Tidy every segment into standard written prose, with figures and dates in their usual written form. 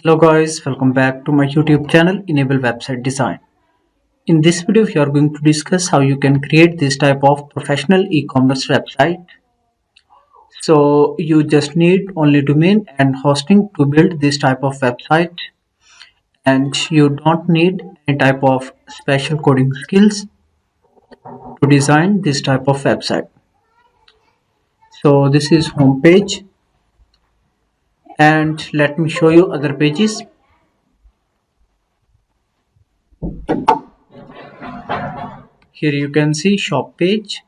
Hello guys, welcome back to my YouTube channel Enable Website Design. In this video we are going to discuss how you can create this type of professional e-commerce website. So you just need only domain and hosting to build this type of website, and you don't need any type of special coding skills to design this type of website. So this is home page, and let me show you other pages. Here you can see shop page,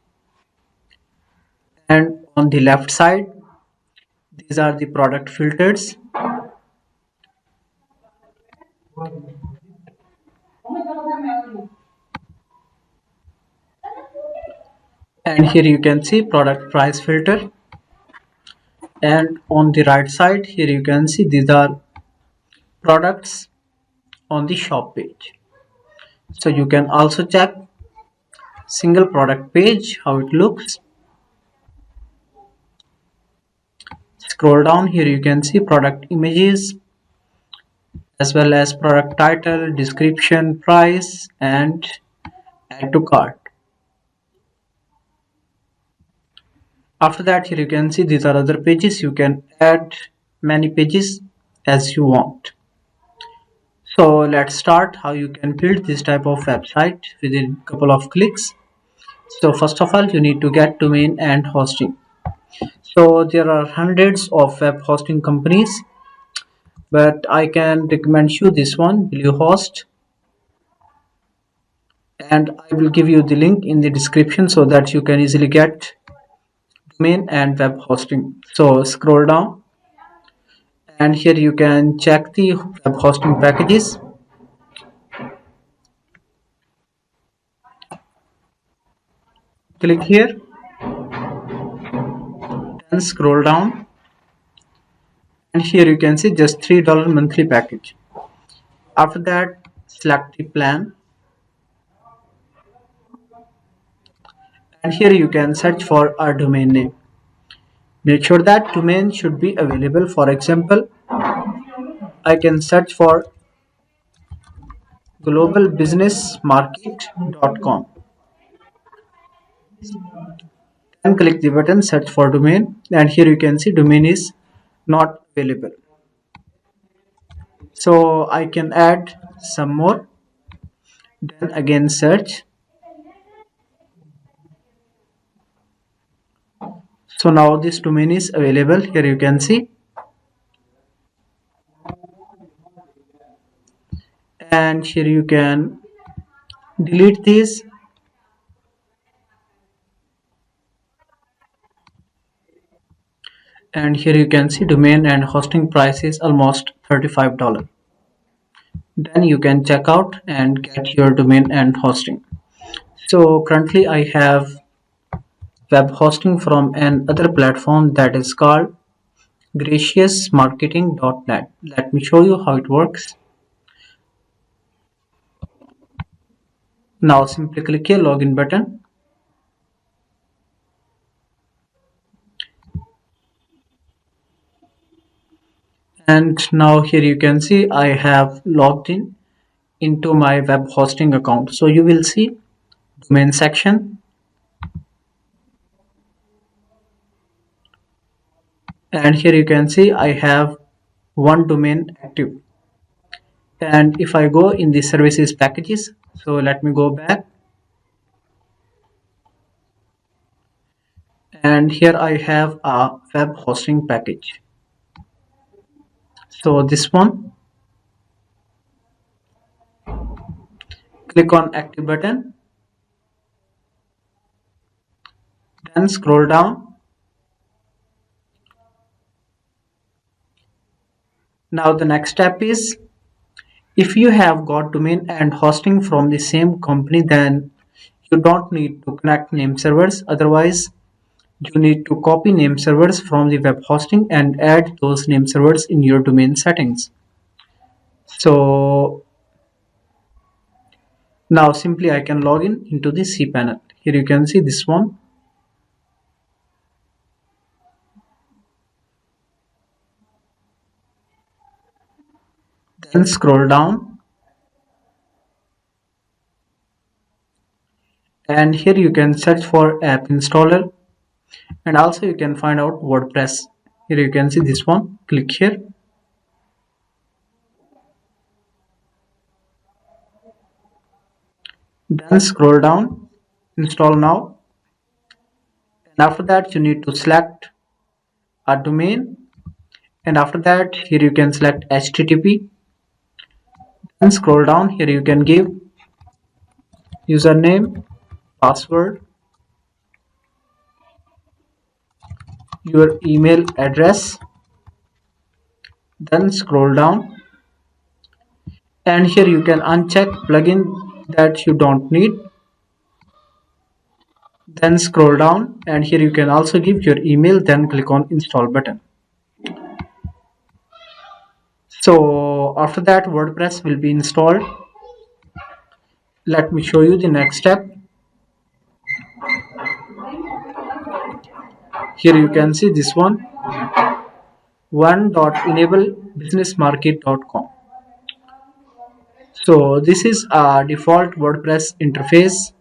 and on the left side these are the product filters, and here you can see product price filter, and on the right side here you can see these are products on the shop page. So you can also check single product page how it looks. Scroll down, here you can see product images as well as product title, description, price, and add to cart. After that, here you can see these are other pages. You can add many pages as you want. So let's start how you can build this type of website within a couple of clicks. So first of all, you need to get domain and hosting. So there are hundreds of web hosting companies, but I can recommend you this one, Bluehost, and I will give you the link in the description so that you can easily get domain and web hosting. So scroll down, and here you can check the web hosting packages. Click here, then scroll down, and here you can see just $3 monthly package. After that, select the plan, and here you can search for a domain name. Make sure that domain should be available. For example, I can search for globalbusinessmarket.com and click the button search for domain, and here you can see domain is not available. So I can add some more, then again search. So now this domain is available. Here you can see, and here you can delete these, and here you can see domain and hosting price is almost $35. Then you can check out and get your domain and hosting. So currently I have web hosting from another platform that is called graciousmarketing.net. Let me show you how it works. Now simply click here login button, and now here you can see I have logged in into my web hosting account. So you will see domain section, and here you can see I have one domain active. And if I go in the services packages, so let me go back, and here I have a web hosting package. So this one, click on active button, then scroll down. Now the next step is, if you have got domain and hosting from the same company, then you don't need to connect name servers. Otherwise, you need to copy name servers from the web hosting and add those name servers in your domain settings. So now simply I can log in into the cPanel. Here you can see this one. Then scroll down, and here you can search for app installer, and also you can find out WordPress. Here you can see this one. Click here. Then scroll down, install now, and after that you need to select a domain, and after that here you can select HTTP. Then scroll down, here you can give username, password, your email address. Then scroll down, and here you can uncheck plugin that you don't need. Then scroll down, and here you can also give your email. Then click on install button. So after that WordPress will be installed. Let me show you the next step. Here you can see this one.enablebusinessmarket.com. So this is a default WordPress interface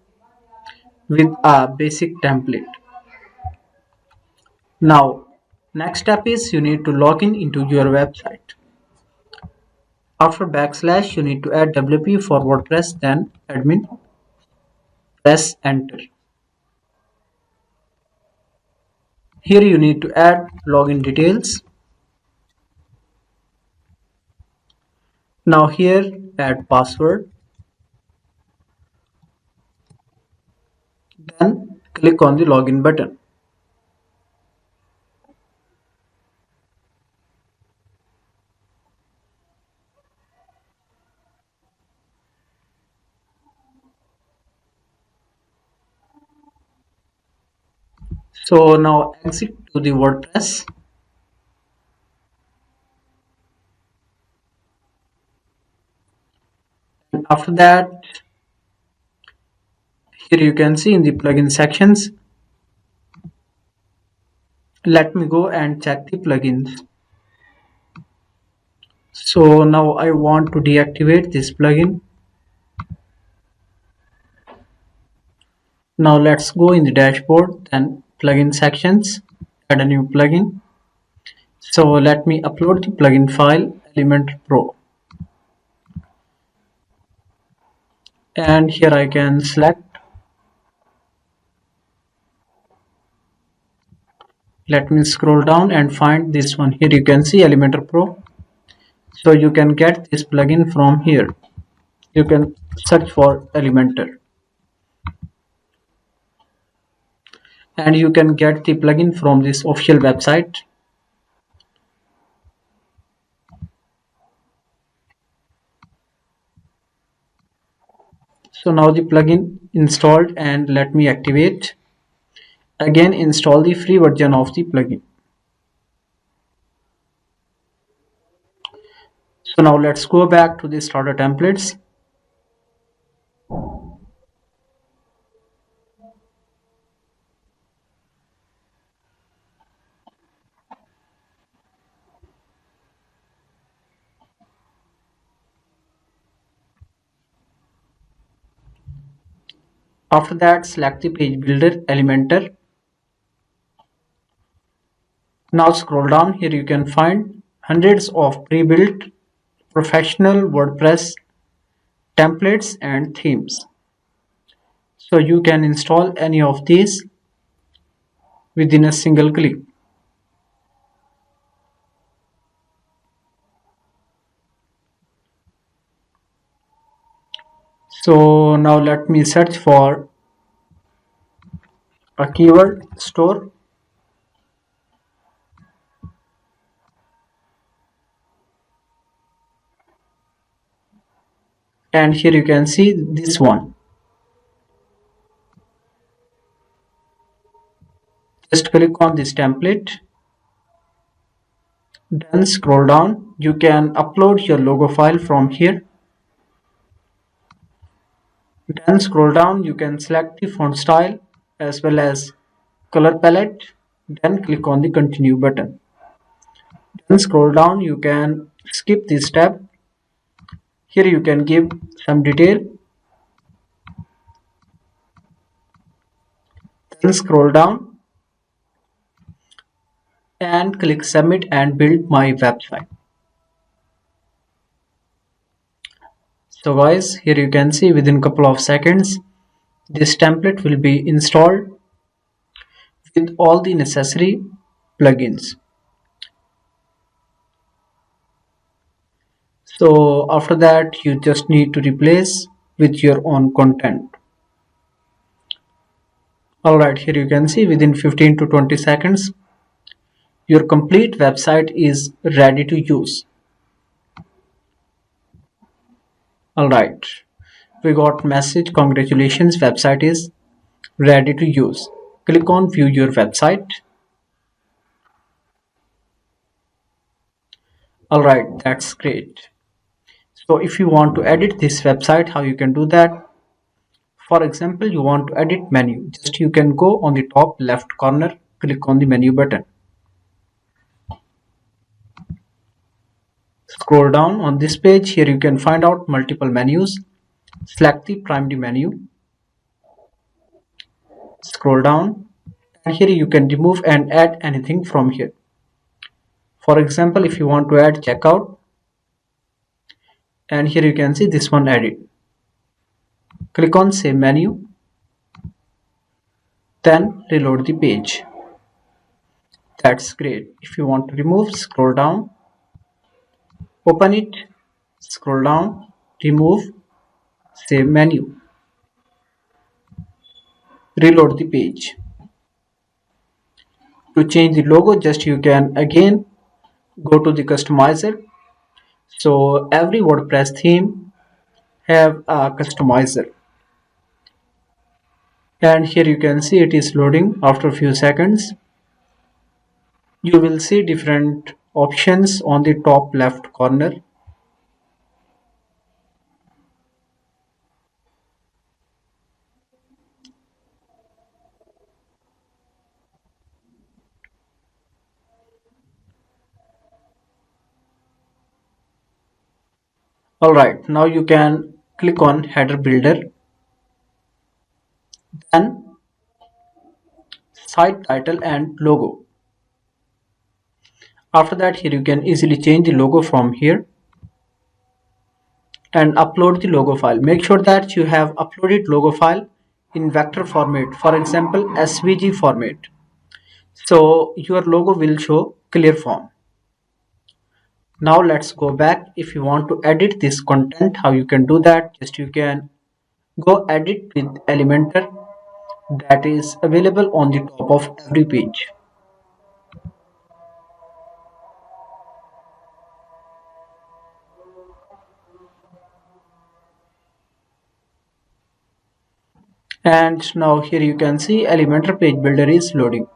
with a basic template. Now next step is you need to log in into your website. After backslash you need to add WP for WordPress, then admin, press enter. Here you need to add login details. Now here add password, then click on the login button. So now exit to the WordPress. And after that, here you can see in the plugin sections. Let me go and check the plugins. So now I want to deactivate this plugin. Now let's go in the dashboard, then plugin sections, add a new plugin. So let me upload the plugin file Elementor Pro. And here I can select. Let me scroll down and find this one. Here you can see Elementor Pro. So you can get this plugin from here. You can search for Elementor. And you can get the plugin from this official website. So now the plugin installed, and let me activate. Again install the free version of the plugin. So now let's go back to the starter templates. After that select the page builder Elementor. Now scroll down, here you can find hundreds of pre-built professional WordPress templates and themes. So you can install any of these within a single click. So now let me search for a keyword store. And here you can see this one. Just click on this template. Then scroll down. You can upload your logo file from here. Then scroll down. You can select the font style as well as color palette. Then click on the continue button. Then scroll down. You can skip this step Here you can give some detail, then scroll down and click submit and build my website. So guys, here you can see within couple of seconds this template will be installed with all the necessary plugins. So after that you just need to replace with your own content. Alright, here you can see within 15 to 20 seconds your complete website is ready to use. Alright, we got message, congratulations, website is ready to use. Click on view your website. Alright, that's great. So if you want to edit this website, how you can do that? For example, you want to edit menu. Just you can go on the top left corner, click on the menu button. Scroll down on this page. Here you can find out multiple menus. Select the primary menu. Scroll down and here you can remove and add anything from here. For example, if you want to add checkout, and here you can see this one added. Click on save menu, then reload the page. That's great. If you want to remove, scroll down, open it, scroll down, remove, save menu, reload the page. To change the logo, just you can again go to the customizer. So every WordPress theme have a customizer, and here you can see it is loading. After a few seconds you will see different options on the top left corner. Alright, now you can click on header builder, then site title and logo. After that, here you can easily change the logo from here and upload the logo file. Make sure that you have uploaded logo file in vector format, for example SVG format, so your logo will show clear form. Now let's go back. If you want to edit this content, how you can do that? Just you can go edit with Elementor, that is available on the top of every page. And now here you can see Elementor page builder is loading.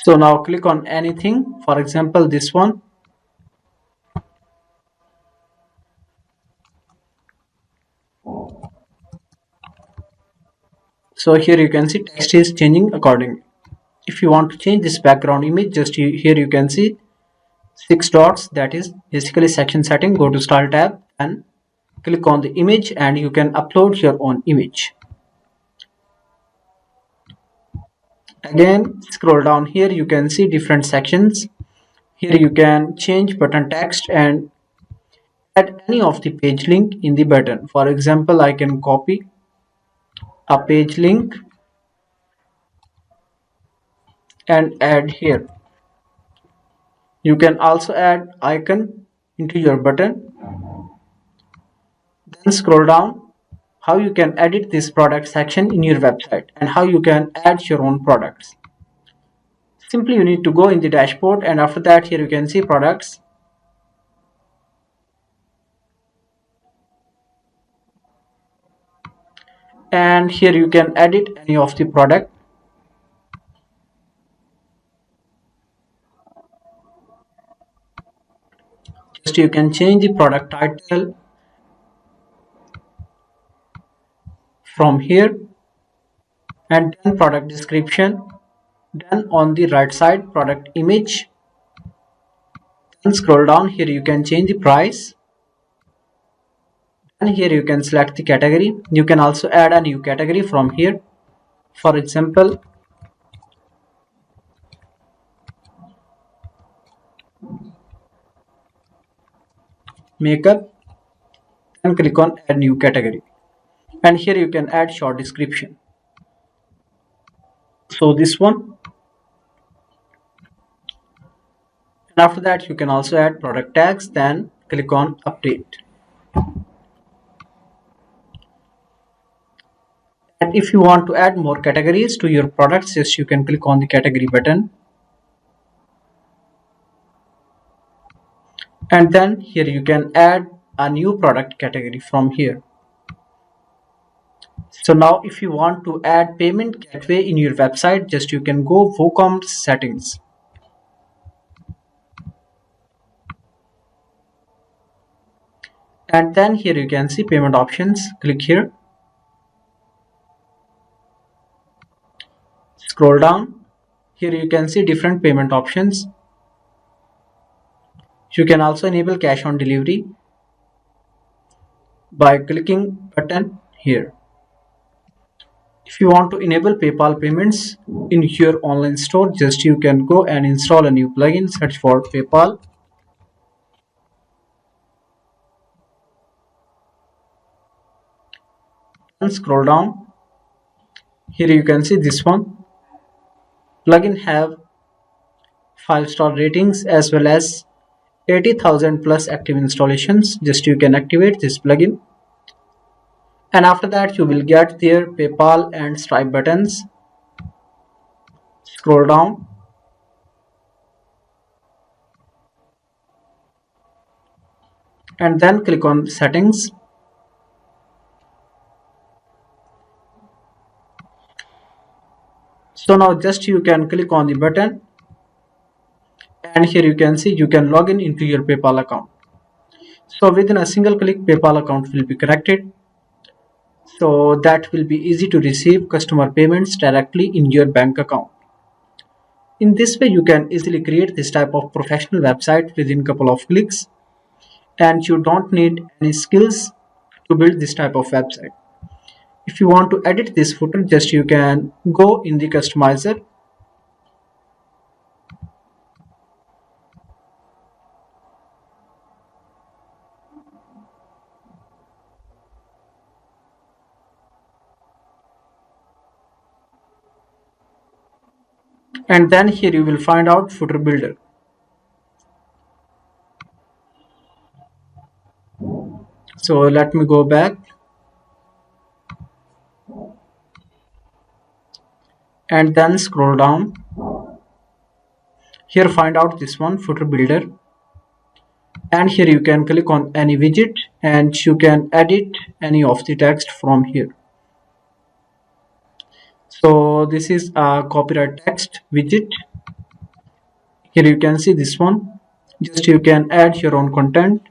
So now click on anything, for example this one. So here you can see text is changing accordingly. If you want to change this background image, just here you can see 6 dots, that is basically section setting. Go to style tab and click on the image and you can upload your own image. Again scroll down, here you can see different sections. Here you can change button text and add any of the page link in the button. For example, I can copy a page link and add here. You can also add icon into your button. Then scroll down, how you can edit this product section in your website and how you can add your own products. Simply you need to go in the dashboard and after that here you can see products. And here you can edit any of the product. Just you can change the product title from here, and then product description. Then on the right side, product image. Then scroll down, here you can change the price. And here you can select the category. You can also add a new category from here. For example, makeup. Then click on add new category. And here you can add short description. So this one. And after that, you can also add product tags. Then click on update. And if you want to add more categories to your products, just you can click on the category button. And then here you can add a new product category from here. So now if you want to add payment gateway in your website, just you can go WooCommerce settings. And then here you can see payment options. Click here. Scroll down. Here you can see different payment options. You can also enable cash on delivery by clicking button here. If you want to enable PayPal payments in your online store, just you can go and install a new plugin, search for PayPal. And scroll down. Here you can see this one. Plugin have 5-star ratings as well as 80,000 plus active installations. Just you can activate this plugin. And after that you will get their PayPal and Stripe buttons. Scroll down. And then click on settings. So now just you can click on the button. And here you can see you can log in into your PayPal account. So within a single click, PayPal account will be connected. So that will be easy to receive customer payments directly in your bank account. In this way, you can easily create this type of professional website within a couple of clicks. And you don't need any skills to build this type of website. If you want to edit this footer, just you can go in the customizer. And then here you will find out footer builder. So let me go back and then scroll down. Here find out this one, footer builder. And here you can click on any widget and you can edit any of the text from here. So this is a copyright text widget. Here you can see this one. Just you can add your own content.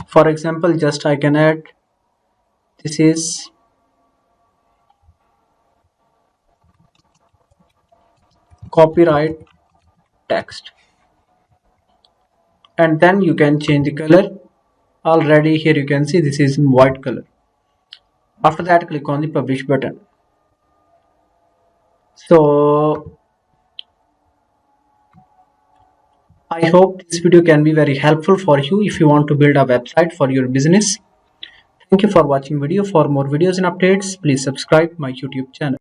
For example, just I can add, this is copyright text. And then you can change the color. Already here you can see this is in white color. After that, click on the publish button. So I hope this video can be very helpful for you if you want to build a website for your business. Thank you for watching video. For more videos and updates, please subscribe my YouTube channel.